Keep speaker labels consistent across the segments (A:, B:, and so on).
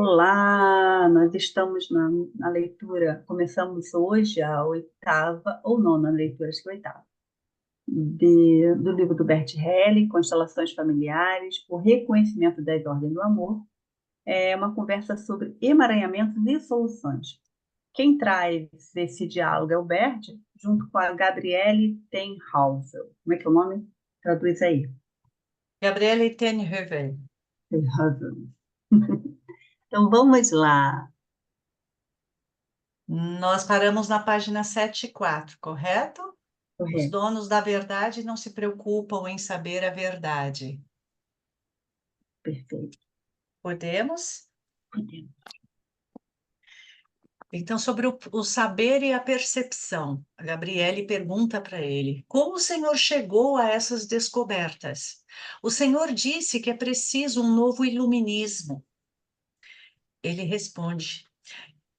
A: Olá, nós estamos na leitura, começamos hoje a oitava ou nona leitura, acho que a oitava, do livro do Bert Helly, Constelações Familiares, o Reconhecimento das Ordens do Amor. É uma conversa sobre emaranhamentos e soluções. Quem traz esse diálogo é o Bert, junto com a Gabriele Tenhauser. Como é que é o nome? Traduz aí.
B: Gabriele Tenheuvel.
A: Tenhauser. Então vamos lá.
B: Nós paramos na página 7.4, correto? Os
A: Correto,
B: donos da verdade não se preocupam em saber a verdade.
A: perfeito.
B: Podemos?
A: Podemos.
B: Então, sobre o saber e a percepção, a Gabriele pergunta para ele: como o Senhor chegou a essas descobertas? O Senhor disse que é preciso um novo iluminismo. Ele responde: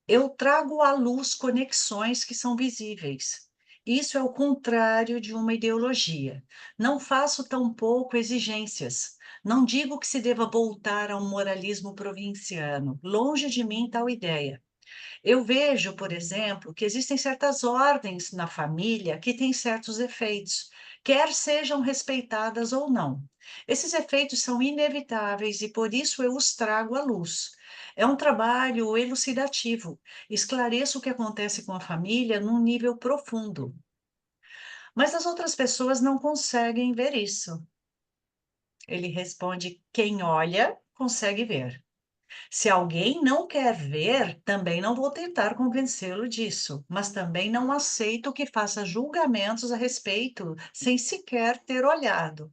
B: eu trago à luz conexões que são visíveis. Isso é o contrário de uma ideologia. Não faço tampouco exigências. Não digo que se deva voltar a um moralismo provinciano. Longe de mim tal ideia. Eu vejo, por exemplo, que existem certas ordens na família que têm certos efeitos, quer sejam respeitadas ou não. Esses efeitos são inevitáveis e por isso eu os trago à luz. É um trabalho elucidativo. Esclareço o que acontece com a família num nível profundo. Mas as outras pessoas não conseguem ver isso. Ele responde: quem olha, consegue ver. Se alguém não quer ver, também não vou tentar convencê-lo disso, mas também não aceito que faça julgamentos a respeito sem sequer ter olhado.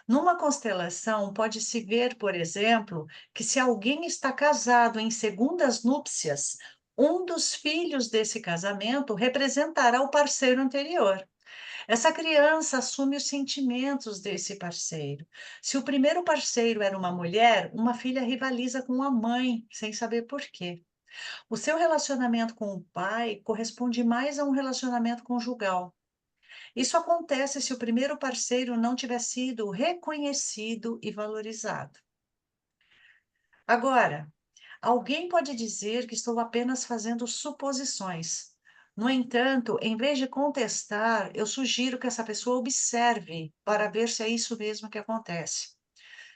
B: Numa constelação, pode-se ver, por exemplo, que se alguém está casado em segundas núpcias, um dos filhos desse casamento representará o parceiro anterior. Essa criança assume os sentimentos desse parceiro. Se o primeiro parceiro era uma mulher, uma filha rivaliza com a mãe, sem saber por quê. O seu relacionamento com o pai corresponde mais a um relacionamento conjugal. Isso acontece se o primeiro parceiro não tiver sido reconhecido e valorizado. Agora, alguém pode dizer que estou apenas fazendo suposições. No entanto, em vez de contestar, eu sugiro que essa pessoa observe para ver se é isso mesmo que acontece.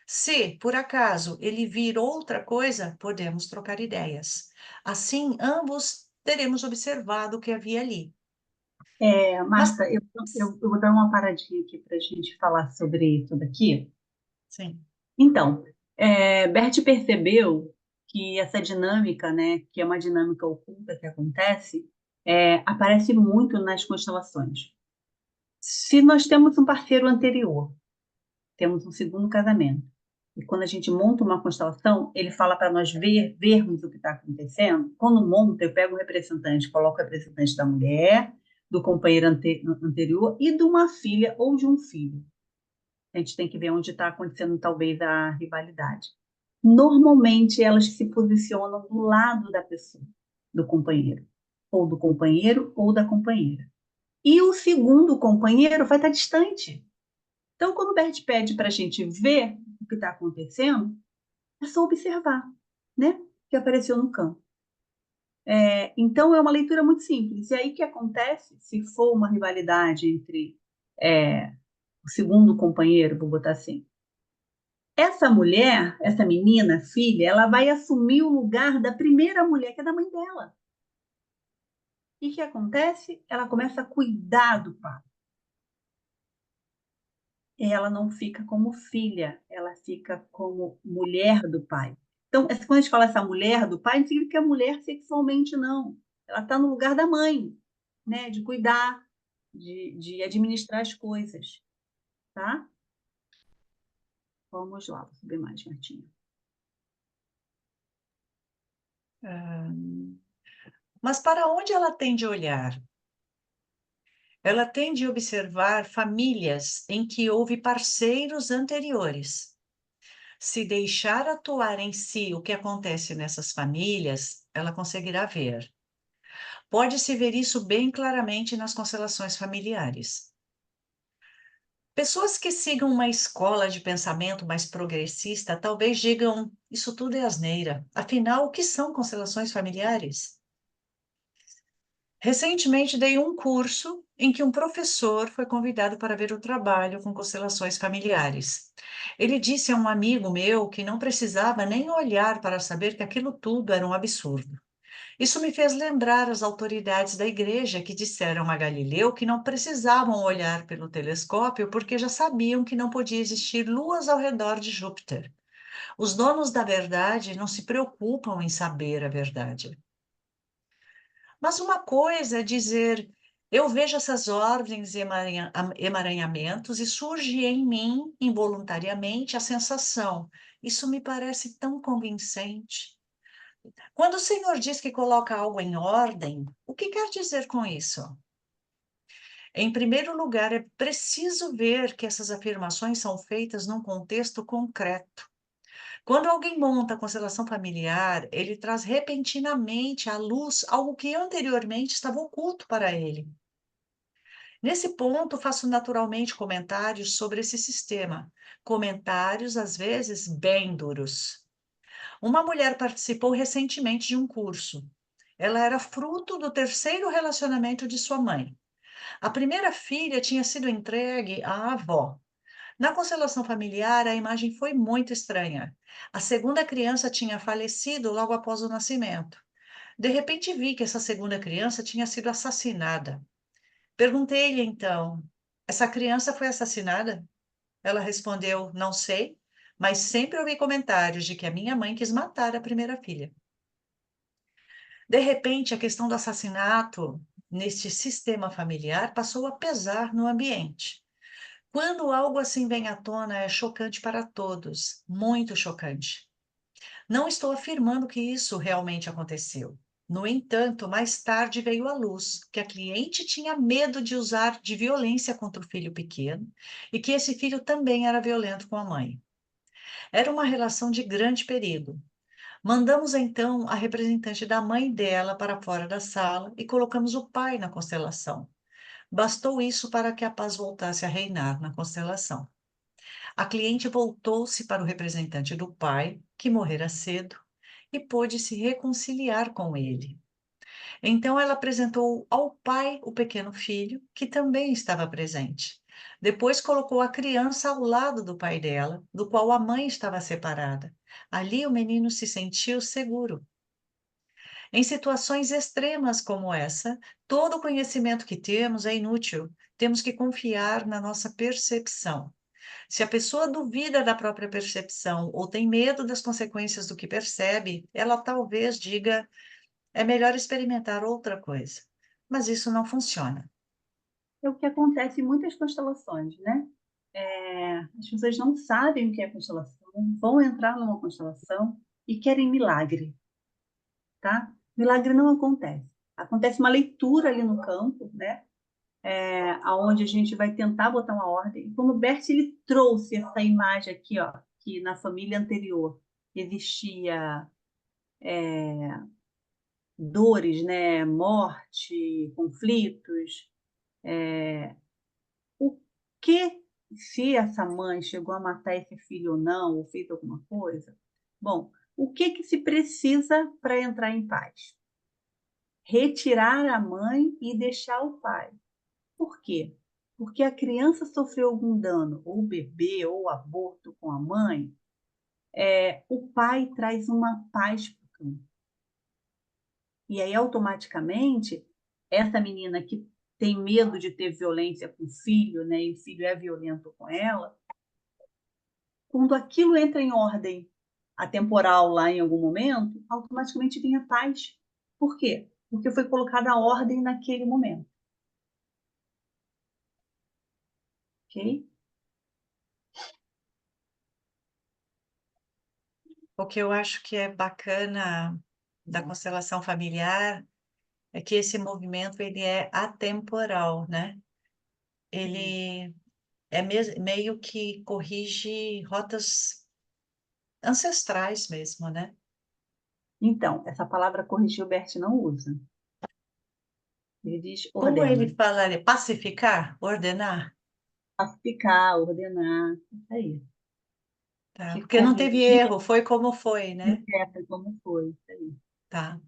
B: Se, por acaso, ele vir outra coisa, podemos trocar ideias. Assim, ambos teremos observado o que havia ali. Mas,
A: Marta, eu vou dar uma paradinha aqui para a gente falar sobre isso daqui.
B: sim,
A: Então, Bert percebeu que essa dinâmica, né, que é uma dinâmica oculta que acontece, aparece muito nas constelações. Se nós temos um parceiro anterior, temos um segundo casamento, e quando a gente monta uma constelação, ele fala para nós vermos o que está acontecendo. Quando monta, eu pego o representante, coloco o representante da mulher, do companheiro anterior e de uma filha ou de um filho. A gente tem que ver onde está acontecendo talvez a rivalidade. Normalmente elas se posicionam do lado da pessoa, do companheiro ou da companheira. E o segundo companheiro vai estar distante. Então, quando o Bert pede para a gente ver o que está acontecendo, é só observar, né? Que apareceu no campo. Então, é uma leitura muito simples. E aí, o que acontece, se for uma rivalidade entre é, o segundo companheiro, vou botar assim, essa mulher, essa menina, filha, ela vai assumir o lugar da primeira mulher, que é da mãe dela. E o que acontece? Ela começa a cuidar do pai. Ela não fica como filha, ela fica como mulher do pai. Então, quando a gente fala essa mulher do pai, não significa que é mulher sexualmente, não. Ela está no lugar da mãe, né? De cuidar, de administrar as coisas, tá? Vamos lá, vou subir mais, Martinha.
B: mas para onde ela tem de olhar? Ela tem de observar famílias em que houve parceiros anteriores. Se deixar atuar em si o que acontece nessas famílias, ela conseguirá ver. Pode-se ver isso bem claramente nas constelações familiares. Pessoas que sigam uma escola de pensamento mais progressista talvez digam: isso tudo é asneira. Afinal, o que são constelações familiares? Recentemente dei um curso em que um professor foi convidado para ver o trabalho com constelações familiares. Ele disse a um amigo meu que não precisava nem olhar para saber que aquilo tudo era um absurdo. Isso me fez lembrar as autoridades da igreja que disseram a Galileu que não precisavam olhar pelo telescópio porque já sabiam que não podia existir luas ao redor de Júpiter. Os donos da verdade não se preocupam em saber a verdade. Mas uma coisa é dizer: eu vejo essas ordens e emaranhamentos e surge em mim, involuntariamente, a sensação. Isso me parece tão convincente. Quando o Senhor diz que coloca algo em ordem, o que quer dizer com isso? Em primeiro lugar, é preciso ver que essas afirmações são feitas num contexto concreto. Quando alguém monta a constelação familiar, ele traz repentinamente à luz algo que anteriormente estava oculto para ele. Nesse ponto, faço naturalmente comentários sobre esse sistema, comentários às vezes bem duros. Uma mulher participou recentemente de um curso. Ela era fruto do terceiro relacionamento de sua mãe. A primeira filha tinha sido entregue à avó. Na constelação familiar, a imagem foi muito estranha. A segunda criança tinha falecido logo após o nascimento. De repente, vi que essa segunda criança tinha sido assassinada. Perguntei-lhe então: essa criança foi assassinada? Ela respondeu: não sei, mas sempre ouvi comentários de que a minha mãe quis matar a primeira filha. De repente, a questão do assassinato neste sistema familiar passou a pesar no ambiente. Quando algo assim vem à tona, é chocante para todos, muito chocante. Não estou afirmando que isso realmente aconteceu. No entanto, mais tarde veio à luz que a cliente tinha medo de usar de violência contra o filho pequeno e que esse filho também era violento com a mãe. Era uma relação de grande perigo. Mandamos então a representante da mãe dela para fora da sala e colocamos o pai na constelação. Bastou isso para que a paz voltasse a reinar na constelação. A cliente voltou-se para o representante do pai, que morrera cedo, e pôde se reconciliar com ele. Então ela apresentou ao pai o pequeno filho, que também estava presente. Depois colocou a criança ao lado do pai dela, do qual a mãe estava separada. Ali o menino se sentiu seguro. Em situações extremas como essa, todo o conhecimento que temos é inútil. Temos que confiar na nossa percepção. Se a pessoa duvida da própria percepção ou tem medo das consequências do que percebe, ela talvez diga: é melhor experimentar outra coisa. Mas isso não funciona.
A: É o que acontece em muitas constelações, né? As pessoas não sabem o que é constelação, vão entrar numa constelação e querem milagre, tá? Milagre não acontece. Acontece uma leitura ali no campo, né? Aonde a gente vai tentar botar uma ordem. E como o Bert ele trouxe essa imagem aqui, ó, que na família anterior existia dores, né? Morte, conflitos. O que se essa mãe chegou a matar esse filho ou não, ou fez alguma coisa? Bom, o que que se precisa para entrar em paz? Retirar a mãe e deixar o pai. Por quê? Porque a criança sofreu algum dano, ou o bebê, ou o aborto com a mãe, o pai traz uma paz para o campo. E aí, automaticamente, essa menina que tem medo de ter violência com o filho, né, e o filho é violento com ela, quando aquilo entra em ordem atemporal lá em algum momento, automaticamente vem a paz. Por quê? Porque foi colocada a ordem naquele momento, ok?
B: O que eu acho que é bacana da constelação familiar é que esse movimento ele é atemporal, né?
A: Sim.
B: Ele é meio que corrige rotas ancestrais mesmo, né?
A: Então, essa palavra corrigir o Bert não usa. Ele diz
B: Como ele
A: ordena.
B: falaria? Pacificar? Ordenar?
A: classificar, ordenar, isso aí.
B: Tá?
A: Que
B: Porque não teve
A: corrigia
B: erro, foi como foi,
A: e
B: né?
A: certa como foi, isso aí.
B: Tá,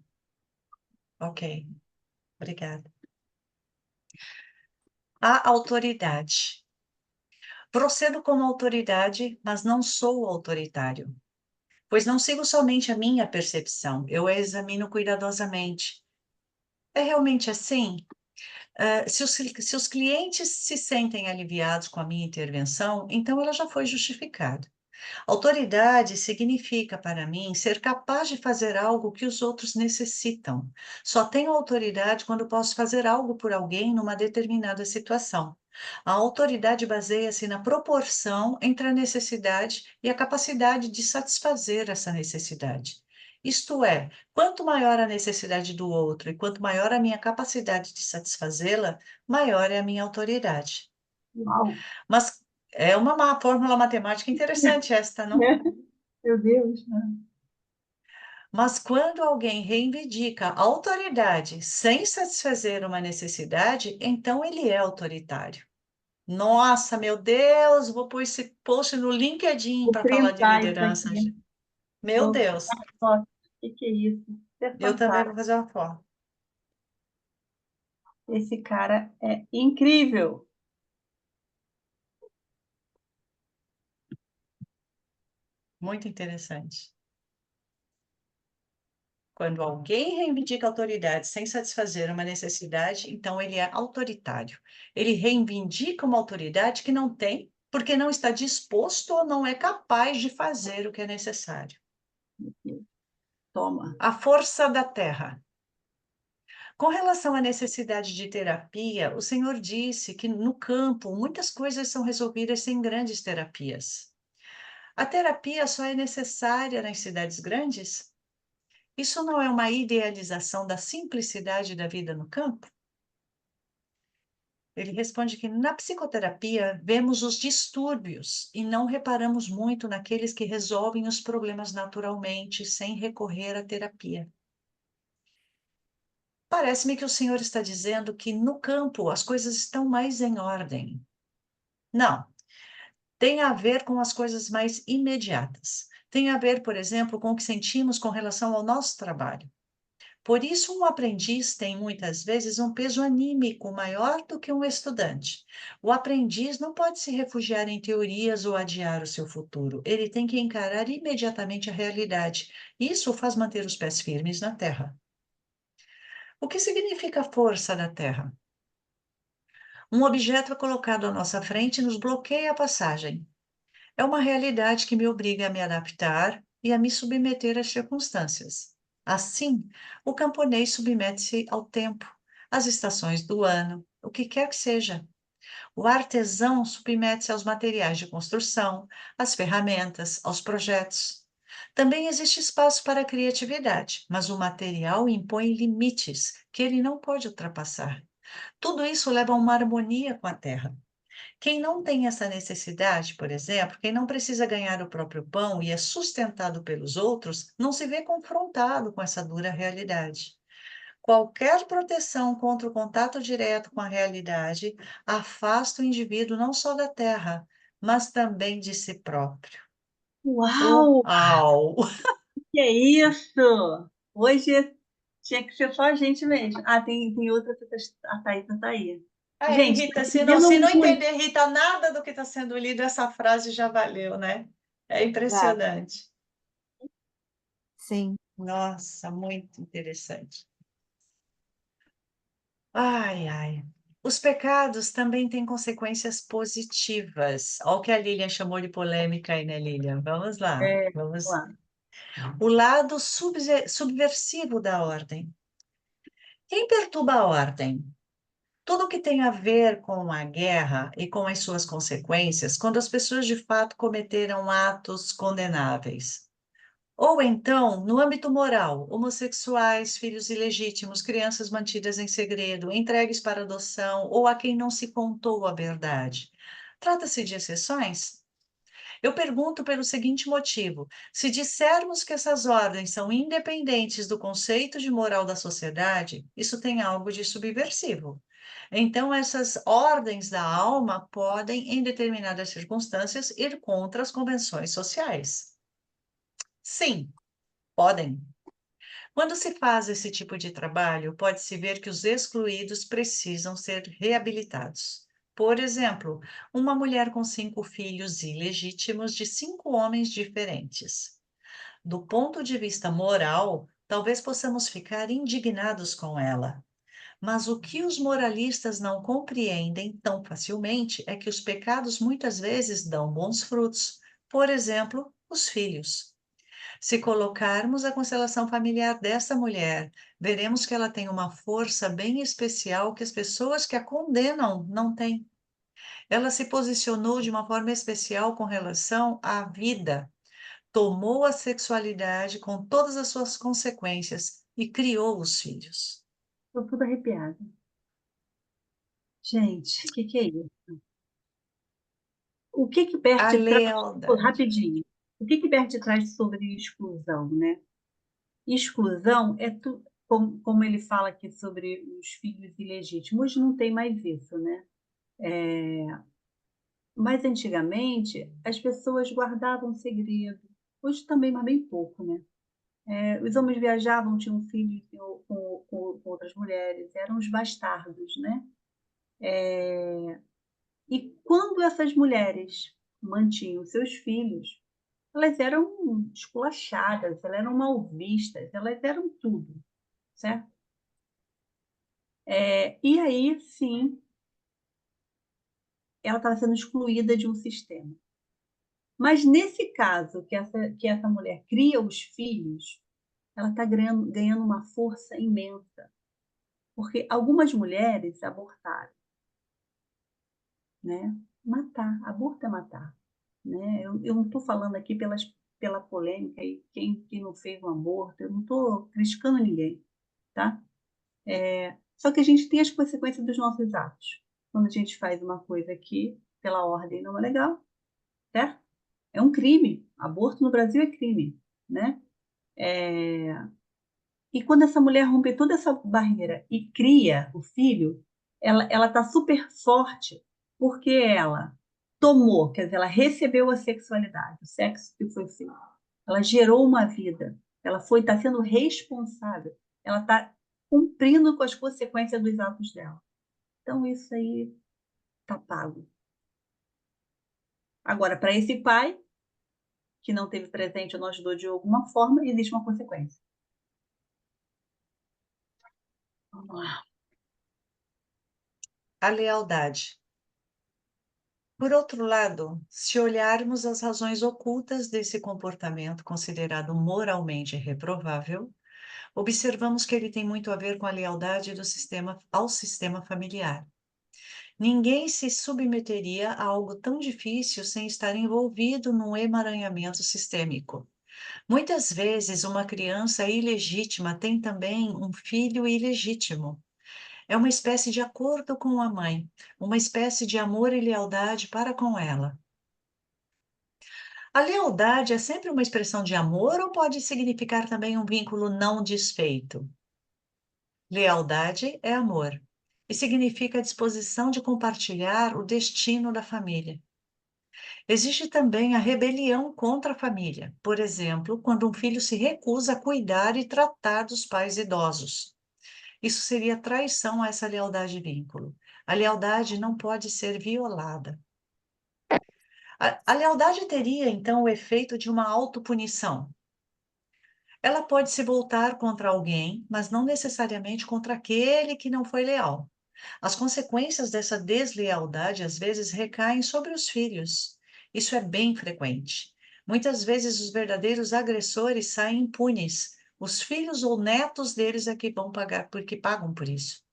B: ok, obrigada. A autoridade. Procedo como autoridade, mas não sou autoritário, pois não sigo somente a minha percepção, eu a examino cuidadosamente. É realmente assim? Se os clientes se sentem aliviados com a minha intervenção, então ela já foi justificada. Autoridade significa, para mim, ser capaz de fazer algo que os outros necessitam. Só tenho autoridade quando posso fazer algo por alguém numa determinada situação. A autoridade baseia-se na proporção entre a necessidade e a capacidade de satisfazer essa necessidade. Isto é, quanto maior a necessidade do outro e quanto maior a minha capacidade de satisfazê-la, maior é a minha autoridade.
A: Uau!
B: Mas é uma fórmula matemática interessante esta, não?
A: Meu Deus, né?
B: Mas quando alguém reivindica autoridade sem satisfazer uma necessidade, então ele é autoritário. Nossa, meu Deus, vou pôr esse post no LinkedIn
A: Vou
B: para falar de
A: printar isso
B: liderança.
A: aqui.
B: Meu
A: Vou tirar
B: Deus,
A: foto. O que é isso? Isso é
B: eu também vou
A: fantástico.
B: fazer uma foto.
A: Esse cara é incrível.
B: Muito interessante. Quando alguém reivindica autoridade sem satisfazer uma necessidade, então ele é autoritário. Ele reivindica uma autoridade que não tem, porque não está disposto ou não é capaz de fazer o que é necessário.
A: Toma.
B: A força da terra. Com relação à necessidade de terapia, o Senhor disse que no campo muitas coisas são resolvidas sem grandes terapias. A terapia só é necessária nas cidades grandes? Isso não é uma idealização da simplicidade da vida no campo? Ele responde que na psicoterapia vemos os distúrbios e não reparamos muito naqueles que resolvem os problemas naturalmente, sem recorrer à terapia. Parece-me que o senhor está dizendo que no campo as coisas estão mais em ordem. Não, tem a ver com as coisas mais imediatas. Tem a ver, por exemplo, com o que sentimos com relação ao nosso trabalho. Por isso, um aprendiz tem muitas vezes um peso anímico maior do que um estudante. O aprendiz não pode se refugiar em teorias ou adiar o seu futuro. Ele tem que encarar imediatamente a realidade. Isso o faz manter os pés firmes na terra. O que significa a força da terra? Um objeto é colocado à nossa frente e nos bloqueia a passagem. É uma realidade que me obriga a me adaptar e a me submeter às circunstâncias. Assim, o camponês submete-se ao tempo, às estações do ano, o que quer que seja. O artesão submete-se aos materiais de construção, às ferramentas, aos projetos. Também existe espaço para a criatividade, mas o material impõe limites que ele não pode ultrapassar. Tudo isso leva a uma harmonia com a terra. Quem não tem essa necessidade, por exemplo, quem não precisa ganhar o próprio pão e é sustentado pelos outros, não se vê confrontado com essa dura realidade. Qualquer proteção contra o contato direto com a realidade afasta o indivíduo não só da terra, mas também de si próprio.
A: Uau!
B: Uau!
A: Que é isso? Hoje tinha que ser só a gente mesmo. Ah, tem outra, a Thaisa tá aí.
B: Aí,
A: Gente, tô
B: Rita, se não,
A: aprendendo
B: se não
A: muito.
B: entender, Rita, nada do que está sendo lido, essa frase já valeu, né? É
C: Já,
B: impressionante.
C: sim.
B: Nossa, muito interessante. Ai, ai. Os pecados também têm consequências positivas. Olha o que a Lilian chamou de polêmica aí, né, Lilian? Vamos lá,
A: É,
B: vamos.
A: lá.
B: O lado subversivo da ordem. Quem perturba a ordem? Tudo que tem a ver com a guerra e com as suas consequências, quando as pessoas de fato cometeram atos condenáveis. Ou então, no âmbito moral, homossexuais, filhos ilegítimos, crianças mantidas em segredo, entregues para adoção ou a quem não se contou a verdade. Trata-se de exceções? Eu pergunto pelo seguinte motivo: se dissermos que essas ordens são independentes do conceito de moral da sociedade, isso tem algo de subversivo. Então, essas ordens da alma podem, em determinadas circunstâncias, ir contra as convenções sociais. Sim, podem. Quando se faz esse tipo de trabalho, pode-se ver que os excluídos precisam ser reabilitados. Por exemplo, uma mulher com 5 filhos ilegítimos de 5 homens diferentes. Do ponto de vista moral, talvez possamos ficar indignados com ela. Mas o que os moralistas não compreendem tão facilmente é que os pecados muitas vezes dão bons frutos. Por exemplo, os filhos. Se colocarmos a constelação familiar dessa mulher, veremos que ela tem uma força bem especial que as pessoas que a condenam não têm. Ela se posicionou de uma forma especial com relação à vida, tomou a sexualidade com todas as suas consequências e criou os filhos.
A: Estou toda arrepiada. Gente, o que que é isso? O que que
B: A
A: Bert traz,
B: lealdade.
A: rapidinho, o que que Bert traz sobre exclusão, né? Exclusão é como ele fala aqui sobre os filhos ilegítimos, hoje não tem mais isso, né? Mas antigamente as pessoas guardavam segredo, hoje também, mas bem pouco, né? Os homens viajavam, tinham filhos com outras mulheres, eram os bastardos, né? E quando essas mulheres mantinham seus filhos, elas eram esculachadas, elas eram mal vistas, elas eram tudo, certo? E aí, sim, ela estava sendo excluída de um sistema. Mas nesse caso, que essa mulher cria os filhos, ela está ganhando uma força imensa, porque algumas mulheres abortaram, né? Matar, aborto é matar, né? Eu não estou falando aqui pela polêmica e quem não fez um aborto, eu não estou criticando ninguém, tá? Só que a gente tem as consequências dos nossos atos. Quando a gente faz uma coisa que, pela ordem, não é legal, certo? É um crime. Aborto no Brasil é crime, né? E quando essa mulher rompe toda essa barreira e cria o filho, ela está super forte porque ela tomou, quer dizer, ela recebeu a sexualidade, o sexo que foi feito. Ela gerou uma vida. Ela está sendo responsável. Ela está cumprindo com as consequências dos atos dela. Então, isso aí está pago. Agora, para esse pai, que não teve presente ou não ajudou de alguma forma, existe uma consequência. Vamos lá.
B: A lealdade. Por outro lado, se olharmos as razões ocultas desse comportamento considerado moralmente reprovável, observamos que ele tem muito a ver com a lealdade do sistema ao sistema familiar. Ninguém se submeteria a algo tão difícil sem estar envolvido num emaranhamento sistêmico. Muitas vezes, uma criança ilegítima tem também um filho ilegítimo. É uma espécie de acordo com a mãe, uma espécie de amor e lealdade para com ela. A lealdade é sempre uma expressão de amor ou pode significar também um vínculo não desfeito? Lealdade é amor e significa a disposição de compartilhar o destino da família. Existe também a rebelião contra a família, por exemplo, quando um filho se recusa a cuidar e tratar dos pais idosos. Isso seria traição a essa lealdade de vínculo. A lealdade não pode ser violada. A lealdade teria, então, o efeito de uma autopunição. Ela pode se voltar contra alguém, mas não necessariamente contra aquele que não foi leal. As consequências dessa deslealdade às vezes recaem sobre os filhos. Isso é bem frequente. Muitas vezes os verdadeiros agressores saem impunes. Os filhos ou netos deles é que vão pagar porque pagam por isso.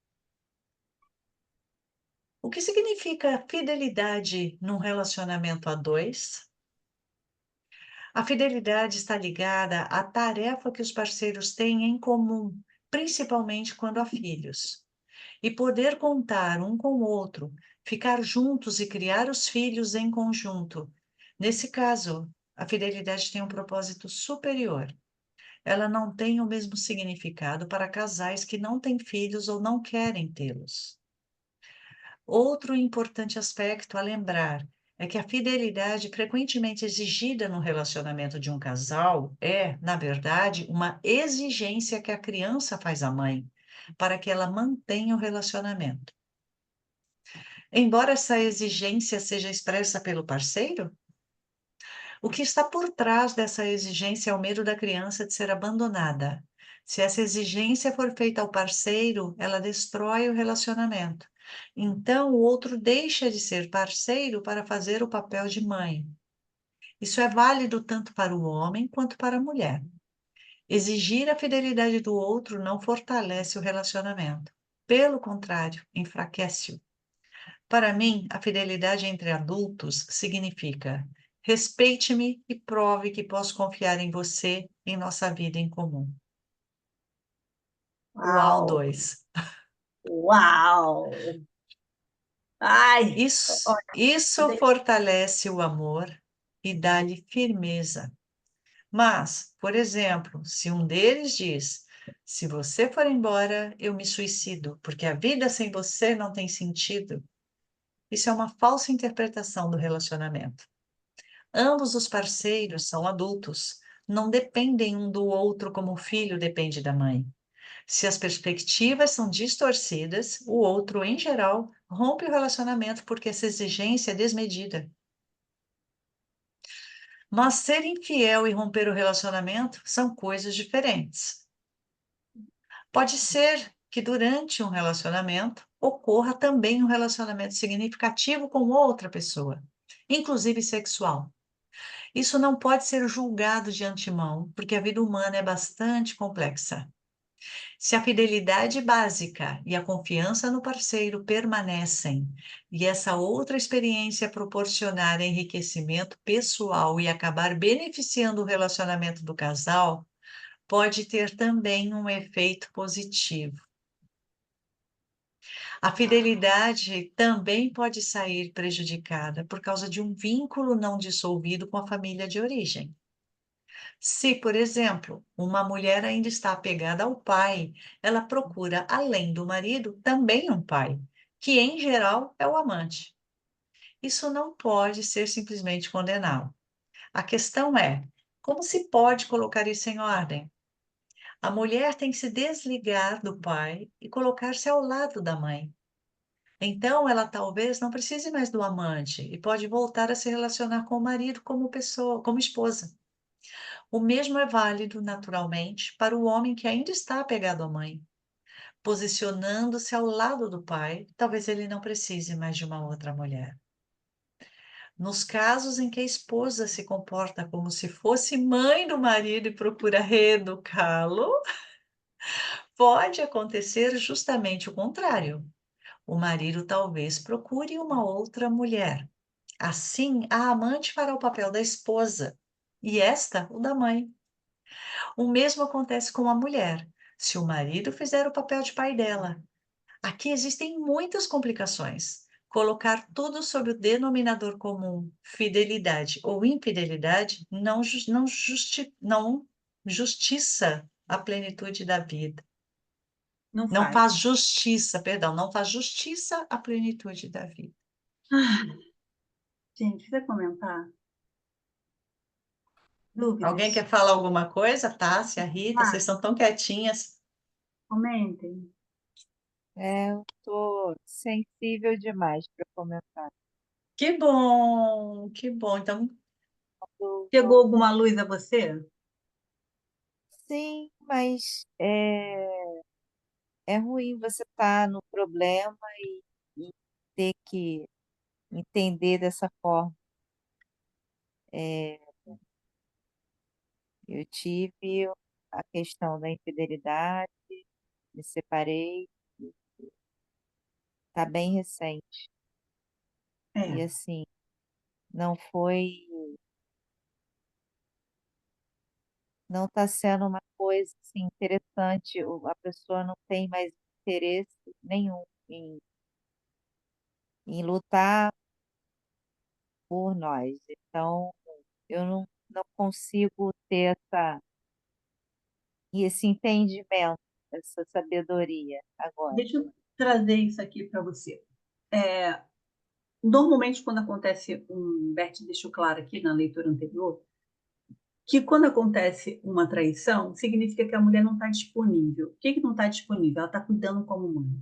B: O que significa fidelidade num relacionamento a dois? A fidelidade está ligada à tarefa que os parceiros têm em comum, principalmente quando há filhos. E poder contar um com o outro, ficar juntos e criar os filhos em conjunto. Nesse caso, a fidelidade tem um propósito superior. Ela não tem o mesmo significado para casais que não têm filhos ou não querem tê-los. Outro importante aspecto a lembrar é que a fidelidade frequentemente exigida no relacionamento de um casal é, na verdade, uma exigência que a criança faz à mãe, para que ela mantenha o relacionamento. Embora essa exigência seja expressa pelo parceiro, o que está por trás dessa exigência é o medo da criança de ser abandonada. Se essa exigência for feita ao parceiro, ela destrói o relacionamento. Então, o outro deixa de ser parceiro para fazer o papel de mãe. Isso é válido tanto para o homem quanto para a mulher. Exigir a fidelidade do outro não fortalece o relacionamento. Pelo contrário, enfraquece-o. Para mim, a fidelidade entre adultos significa: respeite-me e prove que posso confiar em você em nossa vida em comum. Uau,
A: Uau!
B: 2.
A: Uau! Ai, olha, eu
B: Isso
A: tenho...
B: fortalece o amor e dá-lhe firmeza. Mas, por exemplo, se um deles diz: se você for embora, eu me suicido, porque a vida sem você não tem sentido, isso é uma falsa interpretação do relacionamento. Ambos os parceiros são adultos, não dependem um do outro como o filho depende da mãe. Se as perspectivas são distorcidas, o outro, em geral, rompe o relacionamento porque essa exigência é desmedida. Mas ser infiel e romper o relacionamento são coisas diferentes. Pode ser que durante um relacionamento ocorra também um relacionamento significativo com outra pessoa, inclusive sexual. Isso não pode ser julgado de antemão, porque a vida humana é bastante complexa. Se a fidelidade básica e a confiança no parceiro permanecem, e essa outra experiência proporcionar enriquecimento pessoal e acabar beneficiando o relacionamento do casal, pode ter também um efeito positivo. A fidelidade também pode sair prejudicada por causa de um vínculo não dissolvido com a família de origem. Se, por exemplo, uma mulher ainda está apegada ao pai, ela procura, além do marido, também um pai, que em geral é o amante. Isso não pode ser simplesmente condenado. A questão é: como se pode colocar isso em ordem? A mulher tem que se desligar do pai e colocar-se ao lado da mãe. Então, ela talvez não precise mais do amante e pode voltar a se relacionar com o marido como pessoa, como esposa. O mesmo é válido, naturalmente, para o homem que ainda está apegado à mãe. Posicionando-se ao lado do pai, talvez ele não precise mais de uma outra mulher. Nos casos em que a esposa se comporta como se fosse mãe do marido e procura reeducá-lo, pode acontecer justamente o contrário. O marido talvez procure uma outra mulher. Assim, a amante fará o papel da esposa e esta o da mãe. O mesmo acontece com a mulher, se o marido fizer o papel de pai dela. Aqui existem muitas complicações. Colocar tudo sob o denominador comum, fidelidade ou infidelidade, não justiça a plenitude da vida.
A: não
B: Não
A: faz.
B: faz justiça, perdão, não faz justiça à plenitude da vida.
A: Ah, gente, você comentar?
B: Alguém
A: Dúvidas?
B: quer falar alguma coisa? Tássia, Rita,
A: Ah,
B: vocês estão tão quietinhas.
A: comentem.
C: Eu tô sensível demais para comentar.
B: Que bom, que bom. Então,
A: Chegou alguma luz a você?
C: Sim, mas é ruim você estar no problema e ter que entender dessa forma. Eu tive a questão da infidelidade, me separei, tá bem recente. E
A: É,
C: assim, não foi, não está sendo uma coisa assim, interessante. A pessoa não tem mais interesse nenhum em lutar por nós. Então, eu não consigo ter esse entendimento, essa sabedoria agora.
A: deixa eu trazer isso aqui para você. Normalmente, quando acontece Bert deixou claro aqui na leitura anterior, que quando acontece uma traição, significa que a mulher não está disponível. O que que não está disponível? Ela está cuidando como mãe,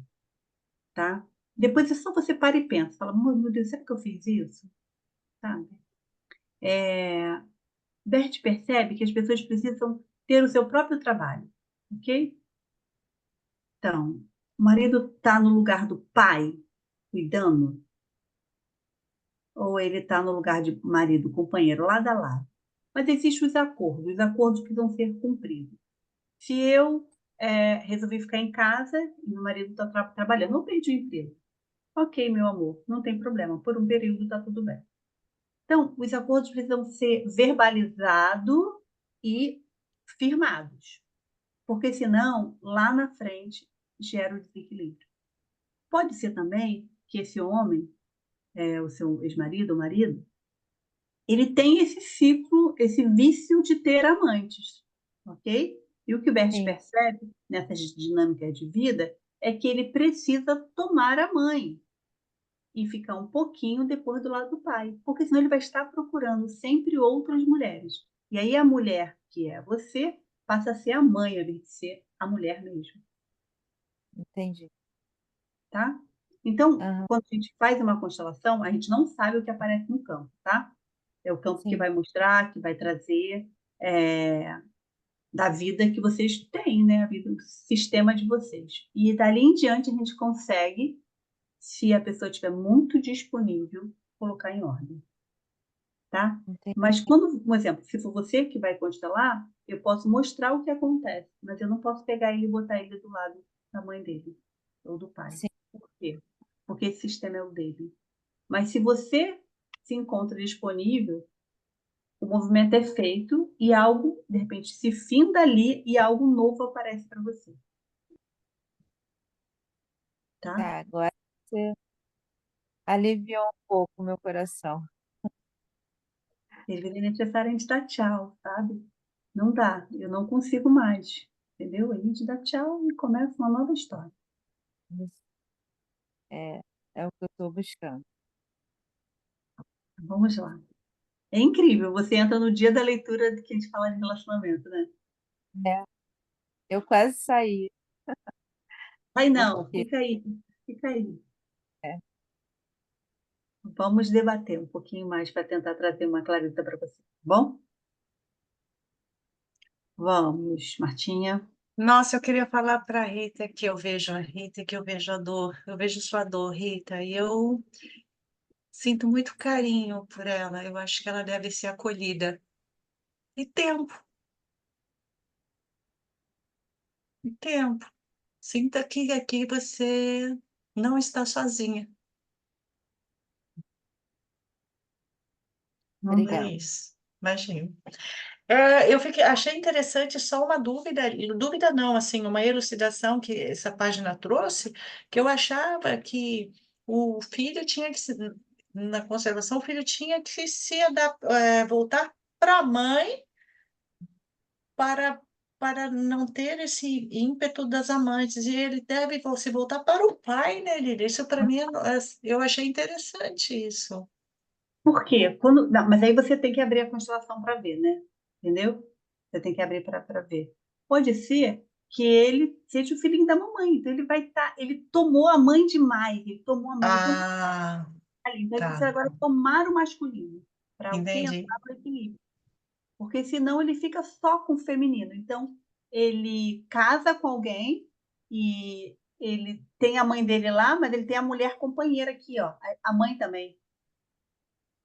A: tá? Depois é só você para e pensa, fala, meu Deus, será que eu fiz isso? Sabe? Bert percebe que as pessoas precisam ter o seu próprio trabalho, ok? Então, o marido está no lugar do pai, cuidando, ou ele está no lugar de marido, companheiro, lado a lado. Mas existem os acordos precisam ser cumpridos. Se eu resolvi ficar em casa e meu marido está trabalhando, eu perdi o emprego. Ok, meu amor, não tem problema, por um período está tudo bem. Então, os acordos precisam ser verbalizados e firmados, porque senão, lá na frente, gera o desequilíbrio. Pode ser também que esse homem, o seu ex-marido ou marido, ele tem esse ciclo, esse vício de ter amantes, ok? E o que o Bert
C: Sim,
A: percebe nessas dinâmicas de vida é que ele precisa tomar a mãe e ficar um pouquinho depois do lado do pai, porque senão ele vai estar procurando sempre outras mulheres. E aí a mulher, que é você, passa a ser a mãe, ao invés de ser a mulher mesmo,
C: entendi.
A: tá? Então,
C: Aham,
A: quando a gente faz uma constelação, a gente não sabe o que aparece no campo, tá? É o campo que
C: sim,
A: vai mostrar, que vai trazer é, da vida que vocês têm, né? A vida, o sistema de vocês. E dali em diante a gente consegue, se a pessoa estiver muito disponível, colocar em ordem, tá?
C: entendi.
A: Mas quando, por exemplo, se for você que vai constelar, eu posso mostrar o que acontece, mas eu não posso pegar ele e botar ele do lado da mãe dele ou do pai.
C: Sim,
A: Por quê? Porque esse sistema é o dele. Mas se você se encontra disponível, o movimento é feito e algo, de repente, se finda ali e algo novo aparece para você, tá?
C: tá, agora você aliviou um pouco o meu coração.
A: Às vezes é necessário a gente dar tchau, sabe? Não dá, eu não consigo mais, entendeu? A gente dá tchau e começa uma nova história.
C: Isso é, é o que eu estou buscando.
A: Vamos lá. É incrível, você entra no dia da leitura que a gente fala de relacionamento, né?
C: É, eu quase saí,
A: Aí não,
C: porque
A: fica aí, fica aí.
C: é,
A: Vamos debater um pouquinho mais para tentar trazer uma clareza para você, tá bom? Vamos, Martinha.
B: Nossa, eu queria falar para a Rita que eu vejo a Rita, que eu vejo a dor, eu vejo sua dor, Rita, e eu sinto muito carinho por ela. Eu acho que ela deve ser acolhida. E tempo, e tempo. Sinta que aqui você não está sozinha. É
C: obrigada.
B: isso. Imagino. Achei interessante só uma dúvida, dúvida não, assim, uma elucidação que essa página trouxe, que eu achava que o filho tinha que se, na conservação, o filho tinha que voltar para a mãe para, para não ter esse ímpeto das amantes, e ele deve se voltar para o pai, né, Lília? Isso para mim, eu achei interessante isso.
A: Por quê? Quando... Não, mas aí você tem que abrir a constelação para ver, né? Entendeu? Você tem que abrir para ver. Pode ser que ele seja o filhinho da mamãe, então ele vai estar, ele tomou a mãe demais, ele tomou a mãe, então
B: Ah,
A: então ele precisa
B: tá,
A: agora tomar o masculino para o que
B: entendi.
A: entrar no equilíbrio, porque senão ele fica só com o feminino. Então ele casa com alguém e ele tem a mãe dele lá, mas ele tem a mulher companheira aqui, ó, a mãe também,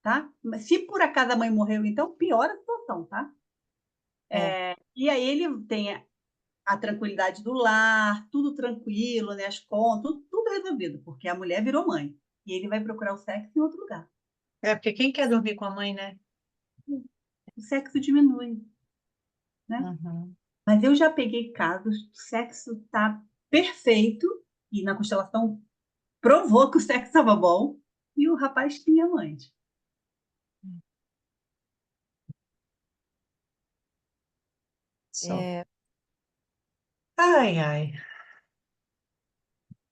A: tá? Mas se por acaso a mãe morreu, então piora a situação, tá?
C: É,
A: E aí ele tem a tranquilidade do lar, tudo tranquilo, né? As contas, tudo resolvido, porque a mulher virou mãe. E ele vai procurar o sexo em outro lugar.
B: É, porque quem quer dormir com a mãe, né?
A: O sexo diminui, né?
B: Uhum.
A: Mas eu já peguei casos, o sexo tá perfeito, e na constelação provou que o sexo estava bom, e o rapaz tinha amante.
B: Só.
C: é,
B: Ai, ai.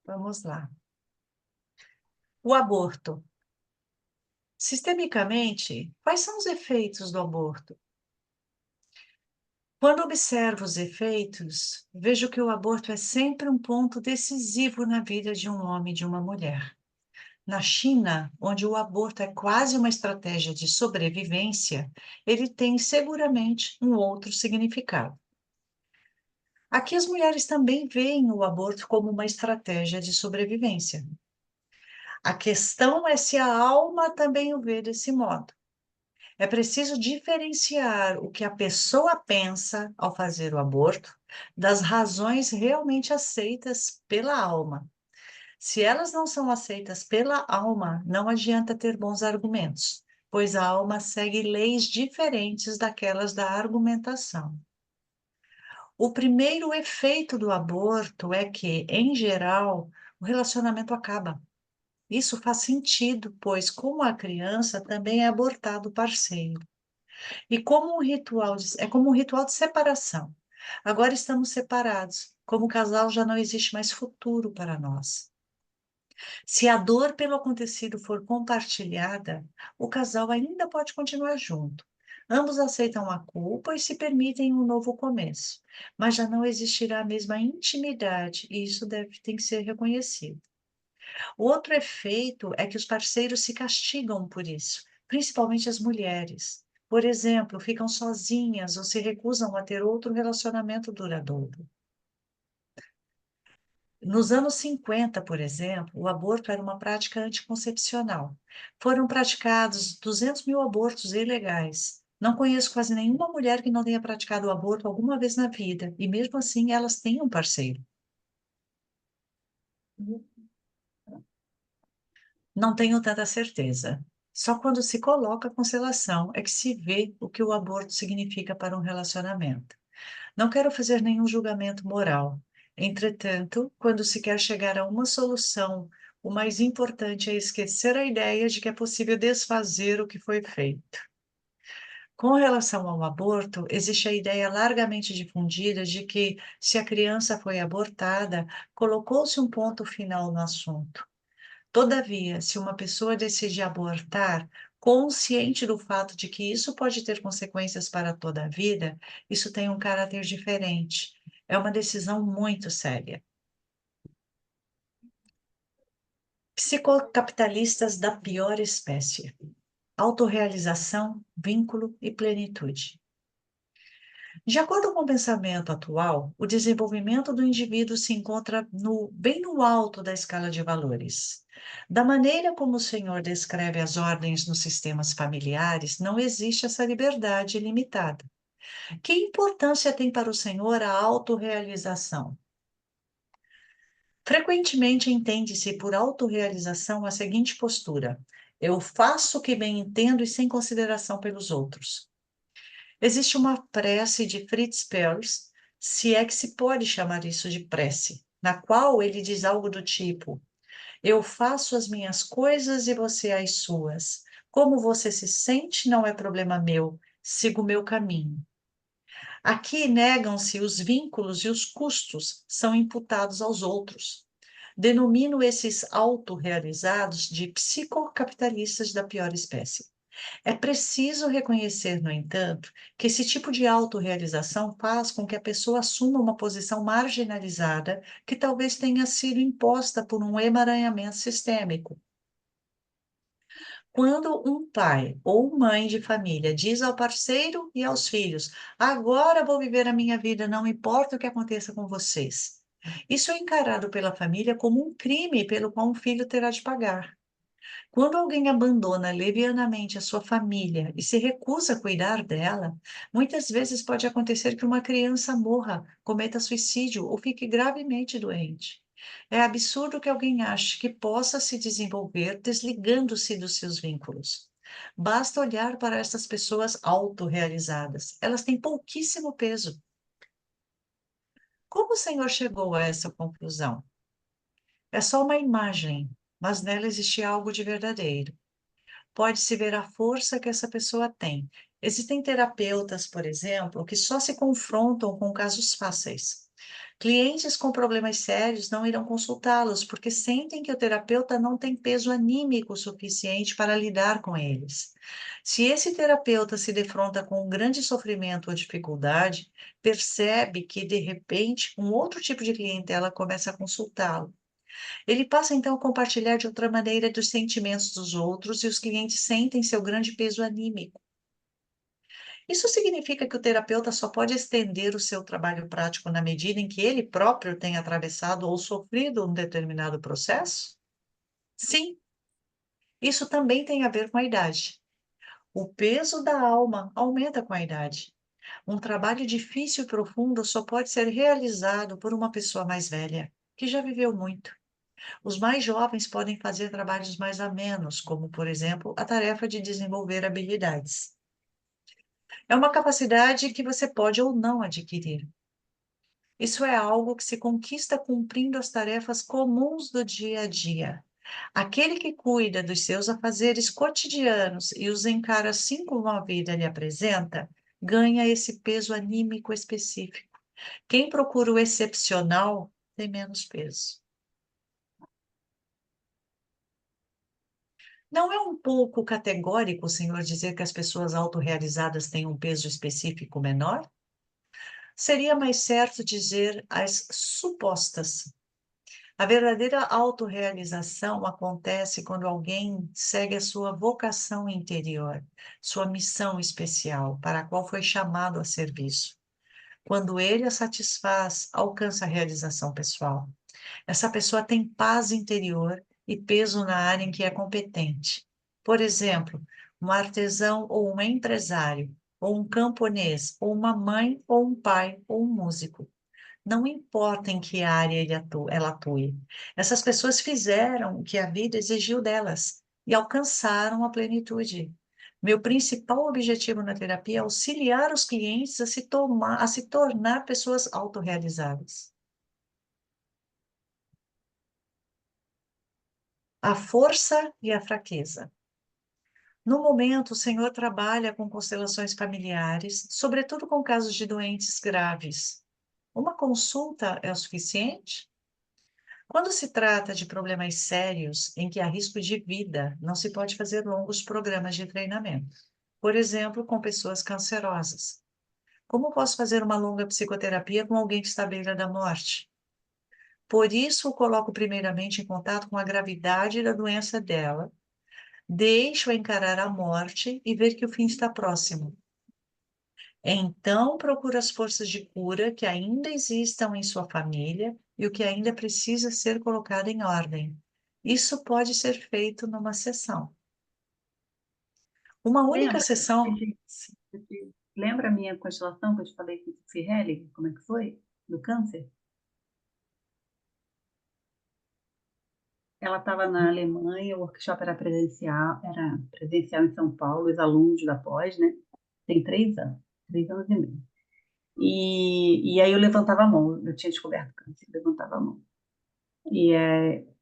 B: Vamos lá. O aborto. Sistemicamente, quais são os efeitos do aborto? Quando observo os efeitos, vejo que o aborto é sempre um ponto decisivo na vida de um homem e de uma mulher. Na China, onde o aborto é quase uma estratégia de sobrevivência, ele tem seguramente um outro significado. Aqui as mulheres também veem o aborto como uma estratégia de sobrevivência. A questão é se a alma também o vê desse modo. É preciso diferenciar o que a pessoa pensa ao fazer o aborto das razões realmente aceitas pela alma. Se elas não são aceitas pela alma, não adianta ter bons argumentos, pois a alma segue leis diferentes daquelas da argumentação. O primeiro efeito do aborto é que, em geral, o relacionamento acaba. Isso faz sentido, pois, como a criança, também é abortado o parceiro. E como um ritual é como um ritual de separação. Agora estamos separados. Como casal já não existe mais futuro para nós. Se a dor pelo acontecido for compartilhada, o casal ainda pode continuar junto. Ambos aceitam a culpa e se permitem um novo começo, mas já não existirá a mesma intimidade e isso tem que ser reconhecido. O outro efeito é que os parceiros se castigam por isso, principalmente as mulheres. Por exemplo, ficam sozinhas ou se recusam a ter outro relacionamento duradouro. Nos anos 50, por exemplo, o aborto era uma prática anticoncepcional. Foram praticados 200 mil abortos ilegais. Não conheço quase nenhuma mulher que não tenha praticado o aborto alguma vez na vida, e mesmo assim elas têm um parceiro. Não tenho tanta certeza. Só quando se coloca a constelação é que se vê o que o aborto significa para um relacionamento. Não quero fazer nenhum julgamento moral. Entretanto, quando se quer chegar a uma solução, o mais importante é esquecer a ideia de que é possível desfazer o que foi feito. Com relação ao aborto, existe a ideia largamente difundida de que, se a criança foi abortada, colocou-se um ponto final no assunto. Todavia, se uma pessoa decide abortar, consciente do fato de que isso pode ter consequências para toda a vida, isso tem um caráter diferente. É uma decisão muito séria. Psicocapitalistas da pior espécie. Autorrealização, vínculo e plenitude. De acordo com o pensamento atual, o desenvolvimento do indivíduo se encontra bem no alto da escala de valores. Da maneira como o Senhor descreve as ordens nos sistemas familiares, não existe essa liberdade ilimitada. Que importância tem para o Senhor a autorrealização? Frequentemente entende-se por autorrealização a seguinte postura: eu faço o que bem entendo e sem consideração pelos outros. Existe uma prece de Fritz Perls, se é que se pode chamar isso de prece, na qual ele diz algo do tipo: eu faço as minhas coisas e você as suas. Como você se sente não é problema meu, sigo o meu caminho. Aqui negam-se os vínculos e os custos são imputados aos outros. Denomino esses autorrealizados de psicocapitalistas da pior espécie. É preciso reconhecer, no entanto, que esse tipo de autorrealização faz com que a pessoa assuma uma posição marginalizada que talvez tenha sido imposta por um emaranhamento sistêmico. Quando um pai ou mãe de família diz ao parceiro e aos filhos: agora vou viver a minha vida, não importa o que aconteça com vocês. Isso é encarado pela família como um crime pelo qual um filho terá de pagar. Quando alguém abandona levianamente a sua família e se recusa a cuidar dela, muitas vezes pode acontecer que uma criança morra, cometa suicídio ou fique gravemente doente. É absurdo que alguém ache que possa se desenvolver desligando-se dos seus vínculos. Basta olhar para essas pessoas autorrealizadas. Elas têm pouquíssimo peso. Como o Senhor chegou a essa conclusão? É só uma imagem, mas nela existe algo de verdadeiro. Pode-se ver a força que essa pessoa tem. Existem terapeutas, por exemplo, que só se confrontam com casos fáceis. Clientes com problemas sérios não irão consultá-los porque sentem que o terapeuta não tem peso anímico suficiente para lidar com eles. Se esse terapeuta se defronta com um grande sofrimento ou dificuldade, percebe que, de repente, um outro tipo de clientela começa a consultá-lo. Ele passa então a compartilhar de outra maneira dos sentimentos dos outros e os clientes sentem seu grande peso anímico. Isso significa que o terapeuta só pode estender o seu trabalho prático na medida em que ele próprio tem atravessado ou sofrido um determinado processo? Sim, isso também tem a ver com a idade. O peso da alma aumenta com a idade. Um trabalho difícil e profundo só pode ser realizado por uma pessoa mais velha, que já viveu muito. Os mais jovens podem fazer trabalhos mais amenos, como, por exemplo, a tarefa de desenvolver habilidades. É uma capacidade que você pode ou não adquirir. Isso é algo que se conquista cumprindo as tarefas comuns do dia a dia. Aquele que cuida dos seus afazeres cotidianos e os encara assim como a vida lhe apresenta, ganha esse peso anímico específico. Quem procura o excepcional tem menos peso. Não é um pouco categórico o senhor dizer que as pessoas autorrealizadas têm um peso específico menor? Seria mais certo dizer as supostas. A verdadeira autorrealização acontece quando alguém segue a sua vocação interior, sua missão especial, para a qual foi chamado a serviço. Quando ele a satisfaz, alcança a realização pessoal. Essa pessoa tem paz interior e peso na área em que é competente. Por exemplo, um artesão ou um empresário, ou um camponês, ou uma mãe, ou um pai, ou um músico. Não importa em que área ela atue. Essas pessoas fizeram o que a vida exigiu delas e alcançaram a plenitude. Meu principal objetivo na terapia é auxiliar os clientes a se tornar pessoas autorrealizadas. A força e a fraqueza. No momento, o Senhor trabalha com constelações familiares, sobretudo com casos de doentes graves. Uma consulta é o suficiente? Quando se trata de problemas sérios em que há risco de vida, não se pode fazer longos programas de treinamento. Por exemplo, com pessoas cancerosas. Como posso fazer uma longa psicoterapia com alguém que está à beira da morte? Por isso, o coloco primeiramente em contato com a gravidade da doença dela, deixo-a encarar a morte e ver que o fim está próximo. Então, procuro as forças de cura que ainda existam em sua família e o que ainda precisa ser colocado em ordem. Isso pode ser feito numa sessão. Uma única
A: Lembra?
B: sessão.
A: Lembra a minha constelação que eu te falei que eu Helig, como é que foi? Do câncer? Ela estava na Alemanha, o workshop era presencial em São Paulo, os alunos da pós, né? Tem 3 anos e meio. E aí eu levantava a mão, eu tinha descoberto câncer, eu levantava a mão.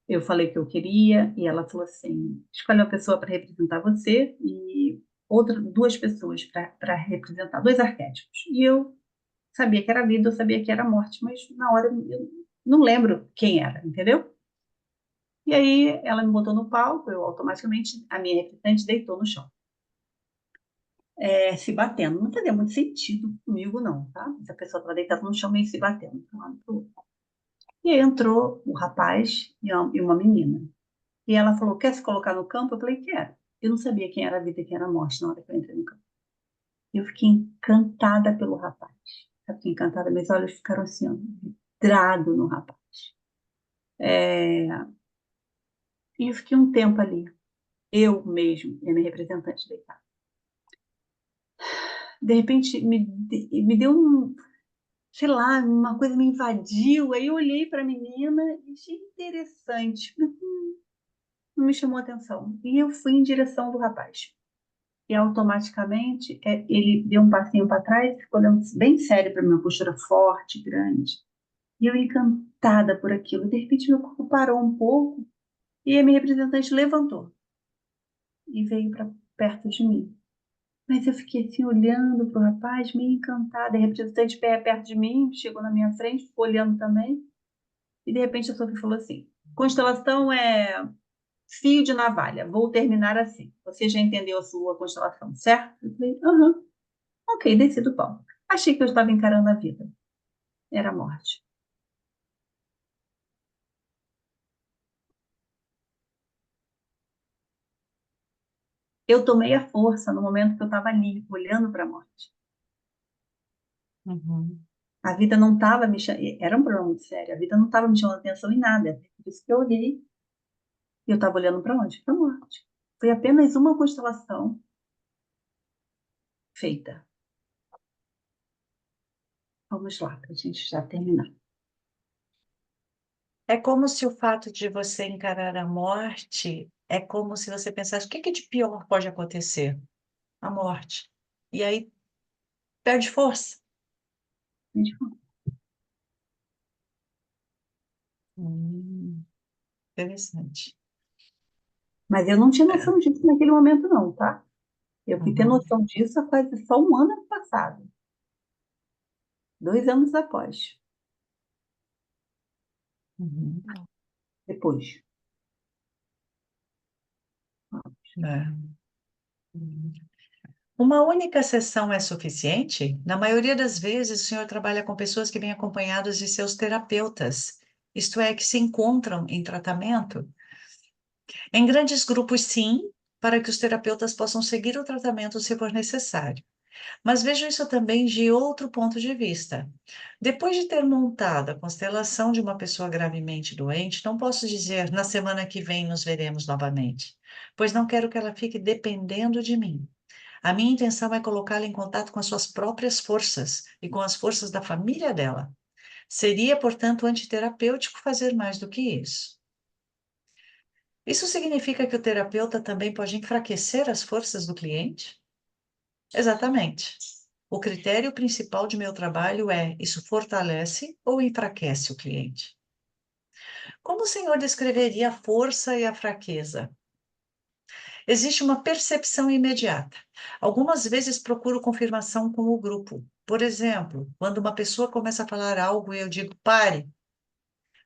A: Eu falei que eu queria, e ela falou assim: escolhe uma pessoa para representar você e duas pessoas para representar, dois arquétipos. E eu sabia que era vida, eu sabia que era morte, mas na hora eu não lembro quem era, entendeu? E aí ela me botou no palco, eu automaticamente, a minha representante deitou no chão, se batendo. Não fazia muito sentido comigo, não, tá? Essa pessoa estava deitada no chão, meio se batendo. E aí entrou o rapaz e uma menina. E ela falou: quer se colocar no campo? Eu falei: quero. Eu não sabia quem era a vida e quem era a morte na hora que eu entrei no campo. Eu fiquei encantada pelo rapaz. Eu fiquei encantada, meus olhos ficaram assim, ó, vidrado no rapaz. É, E eu fiquei um tempo ali, eu mesmo e a minha representante deitada. De repente, me deu sei lá, uma coisa me invadiu. Aí eu olhei para a menina e achei interessante. Não me chamou a atenção. E eu fui em direção do rapaz. E automaticamente ele deu um passinho para trás, ficou olhando bem sério para mim, uma postura forte, grande. E eu encantada por aquilo. De repente, meu corpo parou um pouco e a minha representante levantou e veio para perto de mim. Mas eu fiquei assim, olhando pro rapaz, meio encantada. De repente, ele de pé perto de mim, chegou na minha frente, ficou olhando também. E de repente a Sophie falou assim: constelação é fio de navalha, vou terminar assim. Você já entendeu a sua constelação, certo? Eu falei: aham, ok, desci do palco. Achei que eu estava encarando a vida. Era a morte. Eu tomei a força no momento que eu estava ali, olhando para a morte.
B: Uhum.
A: A vida não estava me chamando, era um problema muito sério, a vida não estava me chamando atenção em nada. Por isso que eu olhei e eu estava olhando para onde? Para a morte. Foi apenas uma constelação feita. Vamos lá, para a gente já terminar.
B: É como se o fato de você encarar a morte é como se você pensasse: o que que de pior pode acontecer? A morte. E aí perde força. Hum, interessante.
A: Mas eu não tinha noção disso naquele momento, não, tá? Eu fui ter
B: Uhum,
A: noção disso há quase só um ano passado, 2 anos após,
B: uhum.
A: depois.
B: É. Uma única sessão é suficiente? Na maioria das vezes, o senhor trabalha com pessoas que vêm acompanhadas de seus terapeutas, isto é, que se encontram em tratamento. Em grandes grupos, sim, para que os terapeutas possam seguir o tratamento se for necessário. Mas vejo isso também de outro ponto de vista. Depois de ter montado a constelação de uma pessoa gravemente doente, não posso dizer na semana que vem nos veremos novamente, pois não quero que ela fique dependendo de mim. A minha intenção é colocá-la em contato com as suas próprias forças e com as forças da família dela. Seria, portanto, antiterapêutico fazer mais do que isso. Isso significa que o terapeuta também pode enfraquecer as forças do cliente? Exatamente. O critério principal de meu trabalho é: isso fortalece ou enfraquece o cliente? Como o senhor descreveria a força e a fraqueza? Existe uma percepção imediata. Algumas vezes procuro confirmação com o grupo. Por exemplo, quando uma pessoa começa a falar algo e eu digo pare,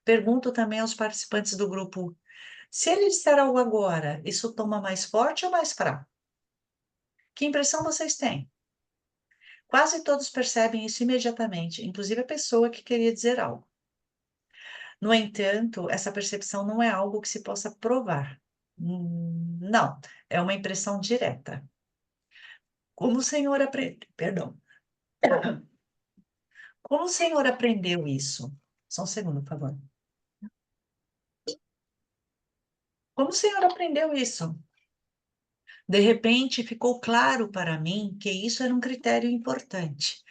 B: pergunto também aos participantes do grupo: se ele disser algo agora, isso toma mais forte ou mais fraco? Que impressão vocês têm? Quase todos percebem isso imediatamente, inclusive a pessoa que queria dizer algo. No entanto, essa percepção não é algo que se possa provar. Não, é uma impressão direta. Como o senhor aprende, perdão, como o senhor aprendeu isso? Só um segundo, por favor. Como o senhor aprendeu isso? De repente, ficou claro para mim que isso era um critério importante.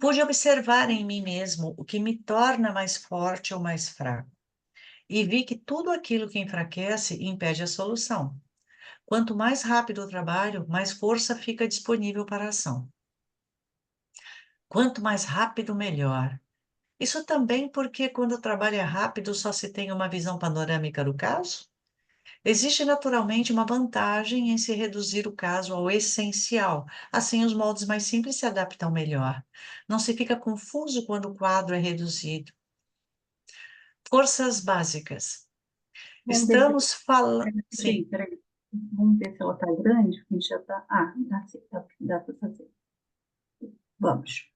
B: Pude observar em mim mesmo o que me torna mais forte ou mais fraco. E vi que tudo aquilo que enfraquece impede a solução. Quanto mais rápido o trabalho, mais força fica disponível para a ação. Quanto mais rápido, melhor. Isso também porque quando o trabalho é rápido, só se tem uma visão panorâmica do caso? Existe naturalmente uma vantagem em se reduzir o caso ao essencial. Assim, os moldes mais simples se adaptam melhor. Não se fica confuso quando o quadro é reduzido. Forças básicas.
A: Vamos ver se.
B: Estamos falando.
A: Peraí,
B: Sim.
A: peraí. Vamos ver se ela está grande, porque a gente já está. Ah, dá sim, dá para fazer. Vamos.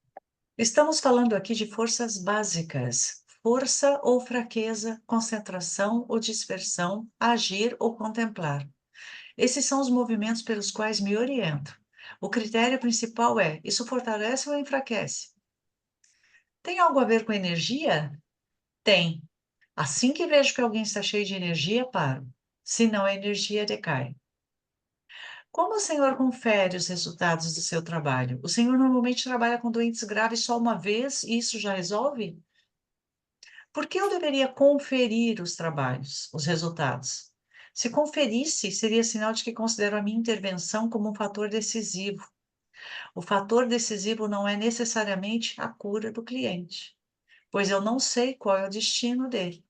B: Estamos falando aqui de forças básicas. Força ou fraqueza, concentração ou dispersão, agir ou contemplar. Esses são os movimentos pelos quais me oriento. O critério principal é: isso fortalece ou enfraquece? Tem algo a ver com energia? Tem. Assim que vejo que alguém está cheio de energia, paro. Senão a energia decai. Como o senhor confere os resultados do seu trabalho? O senhor normalmente trabalha com doentes graves só uma vez e isso já resolve? Por que eu deveria conferir os trabalhos, os resultados? Se conferisse, seria sinal de que considero a minha intervenção como um fator decisivo. O fator decisivo não é necessariamente a cura do cliente, pois eu não sei qual é o destino dele.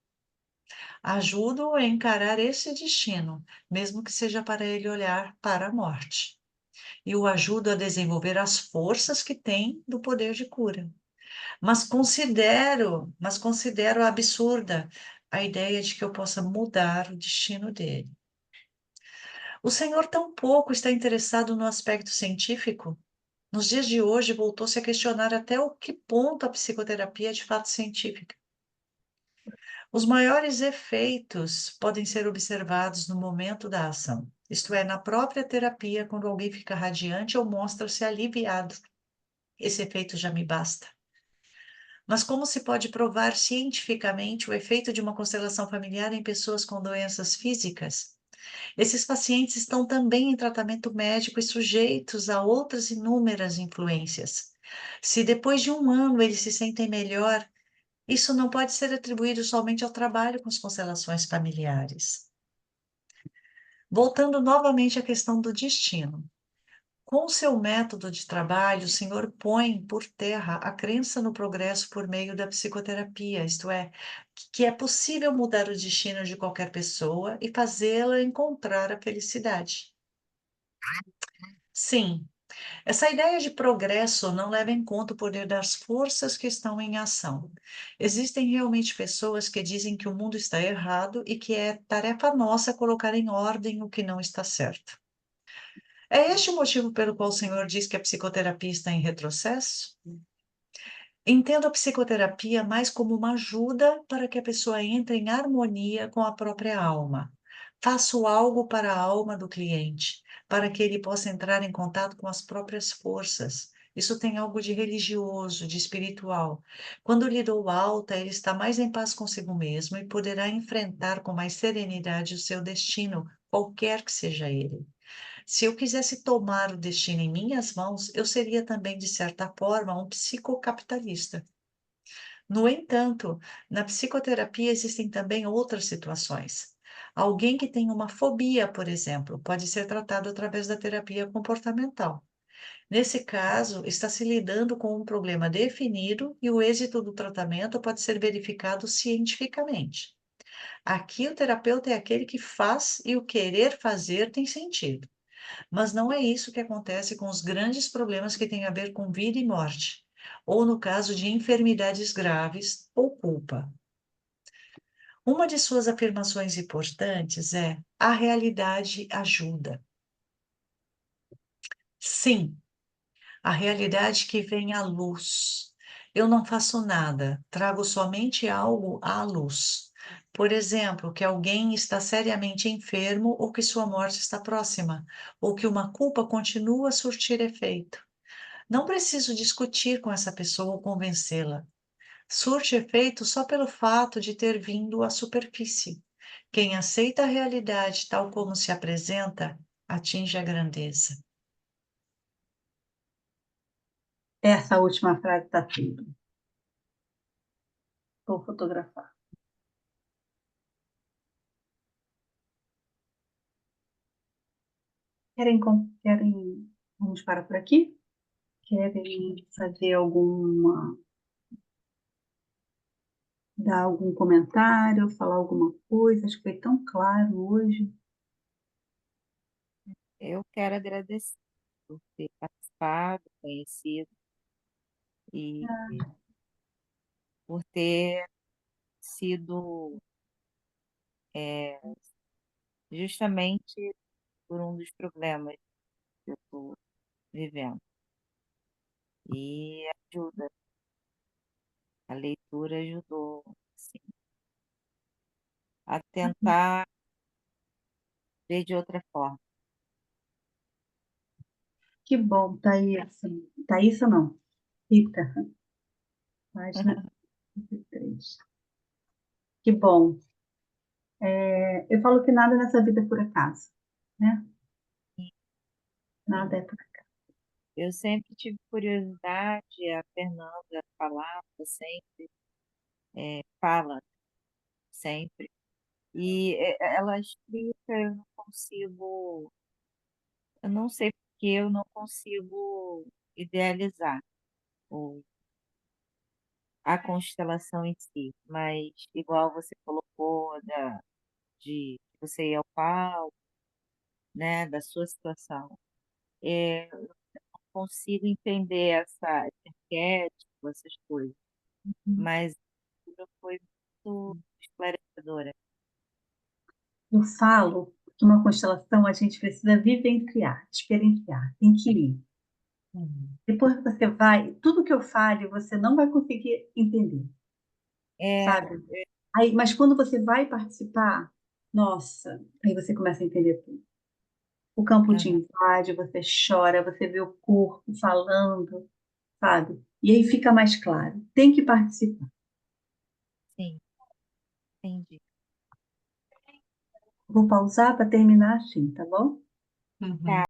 B: Ajudo a encarar esse destino, mesmo que seja para ele olhar para a morte. e o ajudo a desenvolver as forças que tem do poder de cura. Mas considero absurda a ideia de que eu possa mudar o destino dele. O Senhor tampouco está interessado no aspecto científico. Nos dias de hoje, voltou-se a questionar até o que ponto a psicoterapia é de fato científica. Os maiores efeitos podem ser observados no momento da ação, isto é, na própria terapia, quando alguém fica radiante ou mostra-se aliviado. Esse efeito já me basta. Mas como se pode provar cientificamente o efeito de uma constelação familiar em pessoas com doenças físicas? Esses pacientes estão também em tratamento médico e sujeitos a outras inúmeras influências. Se depois de um ano eles se sentem melhor, isso não pode ser atribuído somente ao trabalho com as constelações familiares. Voltando novamente à questão do destino. Com o seu método de trabalho, o senhor põe por terra a crença no progresso por meio da psicoterapia, isto é, que é possível mudar o destino de qualquer pessoa e fazê-la encontrar a felicidade. Sim, essa ideia de progresso não leva em conta o poder das forças que estão em ação. Existem realmente pessoas que dizem que o mundo está errado e que é tarefa nossa colocar em ordem o que não está certo. É este o motivo pelo qual o Senhor diz que a psicoterapia está em retrocesso? Entendo a psicoterapia mais como uma ajuda para que a pessoa entre em harmonia com a própria alma. Faço algo para a alma do cliente, para que ele possa entrar em contato com as próprias forças. Isso tem algo de religioso, de espiritual. Quando lhe dou alta, ele está mais em paz consigo mesmo e poderá enfrentar com mais serenidade o seu destino, qualquer que seja ele. Se eu quisesse tomar o destino em minhas mãos, eu seria também, de certa forma, um psicocapitalista. No entanto, na psicoterapia existem também outras situações. Alguém que tem uma fobia, por exemplo, pode ser tratado através da terapia comportamental. Nesse caso, está se lidando com um problema definido e o êxito do tratamento pode ser verificado cientificamente. Aqui, o terapeuta é aquele que faz e o querer fazer tem sentido. Mas não é isso que acontece com os grandes problemas que têm a ver com vida e morte, ou no caso de enfermidades graves ou culpa. Uma de suas afirmações importantes é: a realidade ajuda. Sim, a realidade que vem à luz. Eu não faço nada, trago somente algo à luz. Por exemplo, que alguém está seriamente enfermo ou que sua morte está próxima, ou que uma culpa continua a surtir efeito. Não preciso discutir com essa pessoa ou convencê-la. Surte efeito só pelo fato de ter vindo à superfície. Quem aceita a realidade tal como se apresenta, atinge a grandeza.
A: Essa última frase está tudo. Vou fotografar. Vamos parar por aqui? Querem fazer dar algum comentário, falar alguma coisa? Acho que foi tão claro hoje.
C: Eu quero agradecer por ter participado, conhecido e por ter sido justamente por um dos problemas que eu estou vivendo. E ajuda, a leitura ajudou, assim, a tentar ver de outra forma.
A: Que bom, Thaisa. Thaisa não. Rita, página 23. Que bom. Eu falo que nada nessa vida é por acaso, né? Nada é por acaso.
C: Eu sempre tive curiosidade, a Fernanda falava sempre, fala sempre, e ela explica, eu não sei porque eu não consigo idealizar o, a constelação em si, mas igual você colocou de você ir ao palco, né, da sua situação. eu não consigo entender essa arquétipo, essas coisas, mas a leitura foi muito esclarecedora.
A: Eu falo que uma constelação a gente precisa vivenciar, experienciar, tem que ir.
B: Uhum.
A: Depois que você vai, tudo que eu fale, você não vai conseguir entender,
C: É,
A: sabe? Aí, mas quando você vai participar, nossa, aí você começa a entender tudo. O campo te
C: aham,
A: invade, você chora, você vê o corpo falando, sabe? E aí fica mais claro. Tem que participar.
C: sim, entendi.
A: Vou pausar para terminar assim, tá bom?
B: Uhum.
C: Tá.